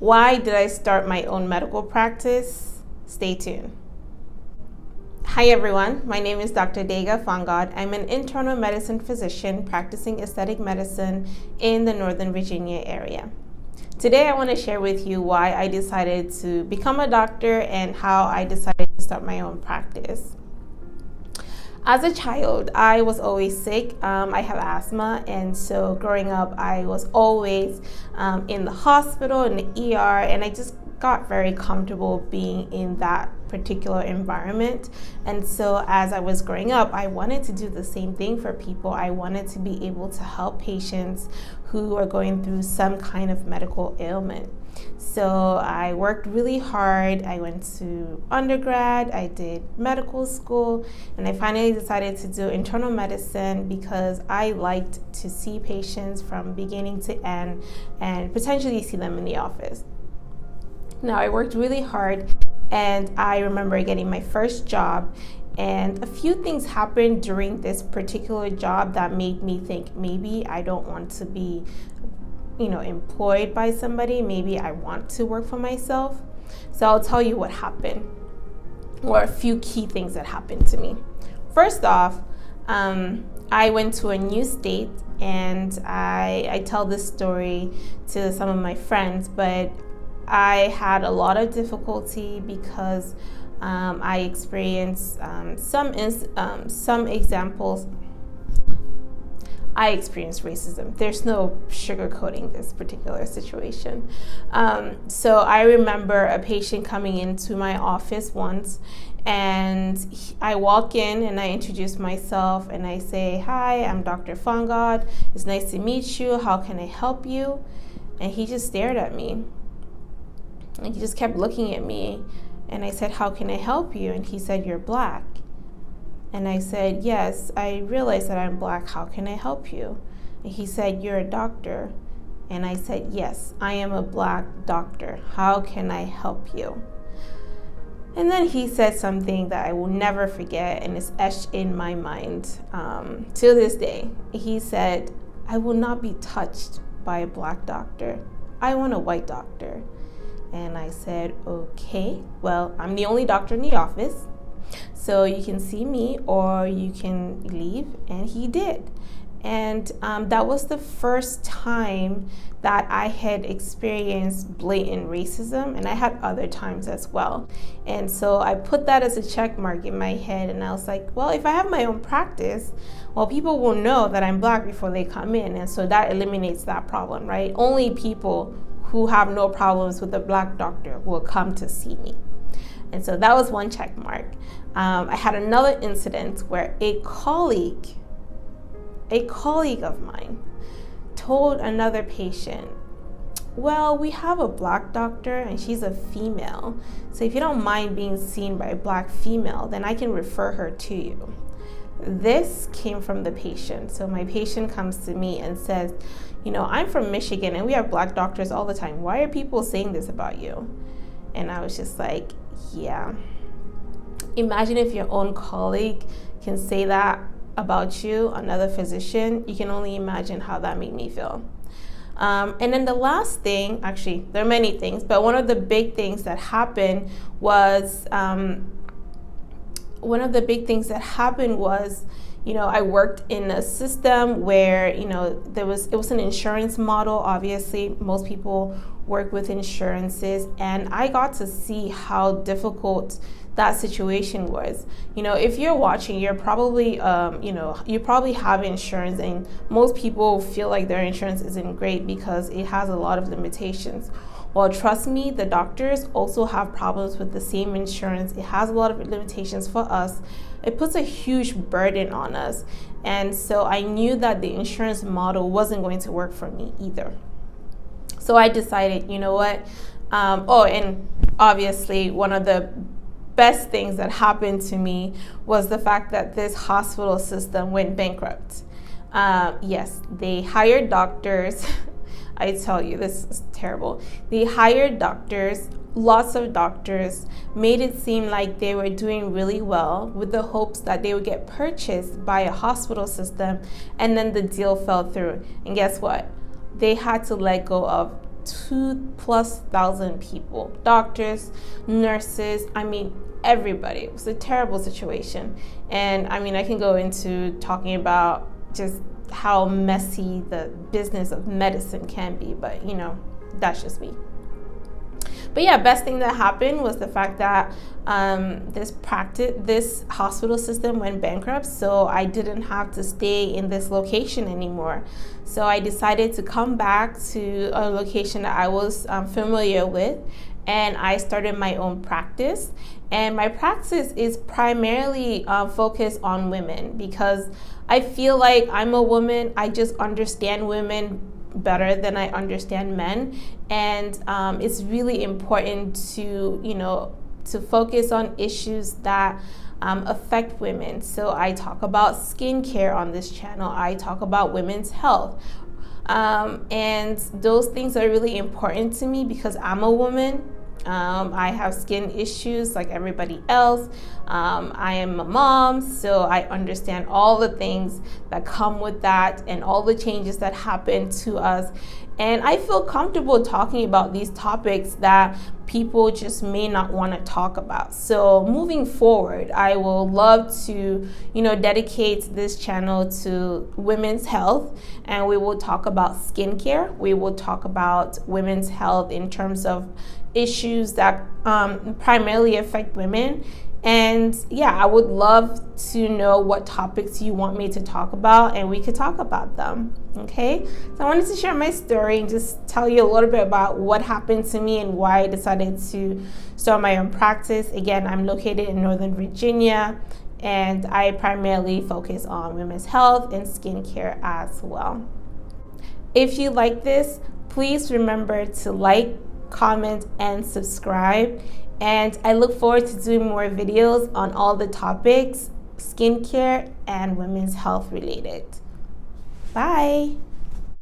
Why did I start my own medical practice? Stay tuned. Hi everyone, my name is Dr. Degha Fongod. I'm an internal medicine physician practicing aesthetic medicine in the Northern Virginia area. Today I want to share with you why I decided to become a doctor and how I decided to start my own practice. As a child, I was always sick. I have asthma, and so growing up, I was always in the hospital, in the ER, and I just got very comfortable being in that particular environment. And so as I was growing up, I wanted to do the same thing for people. I wanted to be able to help patients who are going through some kind of medical ailment. So I worked really hard. I went to undergrad, I did medical school, and I finally decided to do internal medicine because I liked to see patients from beginning to end and potentially see them in the office. Now, I worked really hard, and I remember getting my first job, and a few things happened during this particular job that made me think maybe I don't want to be employed by somebody. Maybe I want to work for myself. So I'll tell you what happened, or a few key things that happened to me. First off, I went to a new state, and I tell this story to some of my friends, but I had a lot of difficulty because I experienced some examples. I experienced racism. There's no sugarcoating this particular situation. So I remember a patient coming into my office once, and I walk in and I introduce myself and I say, "Hi, I'm Dr. Fongod. It's nice to meet you. How can I help you?" And he just stared at me. And he just kept looking at me. And I said, "How can I help you?" And he said, "You're black." And I said, "Yes, I realize that I'm black. How can I help you?" And he said, "You're a doctor." And I said, "Yes, I am a black doctor. How can I help you?" And then he said something that I will never forget, and it's etched in my mind to this day. He said, "I will not be touched by a black doctor. I want a white doctor." And I said, "Okay, well, I'm the only doctor in the office, so you can see me or you can leave." And he did. And that was the first time that I had experienced blatant racism, and I had other times as well. And so I put that as a check mark in my head, and I was like, well, if I have my own practice, well, people will know that I'm black before they come in, and so that eliminates that problem, right? Only people who have no problems with a black doctor will come to see me. And so that was one check mark. I had another incident where a colleague of mine told another patient, "Well, we have a black doctor and she's a female. So if you don't mind being seen by a black female, then I can refer her to you." This came from the patient. So my patient comes to me and says, "I'm from Michigan and we have black doctors all the time. Why are people saying this about you?" And I was just like, yeah. Imagine if your own colleague can say that about you, another physician. You can only imagine how that made me feel. And then the last thing, actually, there are many things, but one of the big things that happened was, I worked in a system where, it was an insurance model. Obviously, most people work with insurances, and I got to see how difficult that situation was. If you're watching, you're probably, you probably have insurance, and most people feel like their insurance isn't great because it has a lot of limitations. Well, trust me, the doctors also have problems with the same insurance. It has a lot of limitations for us. It puts a huge burden on us. And so I knew that the insurance model wasn't going to work for me either. So I decided, you know what? And obviously one of the best things that happened to me was the fact that this hospital system went bankrupt. Yes, they hired doctors. I tell you, this is terrible. They hired doctors, lots of doctors, made it seem like they were doing really well with the hopes that they would get purchased by a hospital system, and then the deal fell through. And guess what? They had to let go of 2,000+ people, doctors, nurses, I mean, everybody. It was a terrible situation. And I mean, I can go into talking about just how messy the business of medicine can be, but you know, that's just me. But yeah, best thing that happened was the fact that this hospital system went bankrupt, so I didn't have to stay in this location anymore. So I decided to come back to a location that I was familiar with, and I started my own practice. And my practice is primarily focused on women, because I feel like I'm a woman. I just understand women better than I understand men, and it's really important to, you know, to focus on issues that affect women. So I talk about skincare on this channel. I talk about women's health, and those things are really important to me because I'm a woman. I have skin issues like everybody else. I am a mom, so I understand all the things that come with that and all the changes that happen to us. And I feel comfortable talking about these topics that people just may not want to talk about. So moving forward, I will love to, you know, dedicate this channel to women's health, and we will talk about skincare. We will talk about women's health in terms of issues that primarily affect women. And yeah, I would love to know what topics you want me to talk about, and we could talk about them. Okay, so I wanted to share my story and just tell you a little bit about what happened to me and why I decided to start my own practice. Again, I'm located in Northern Virginia, and I primarily focus on women's health and skincare as well. If you like this, please remember to like, comment, and subscribe. And I look forward to doing more videos on all the topics, skincare and women's health related. Bye.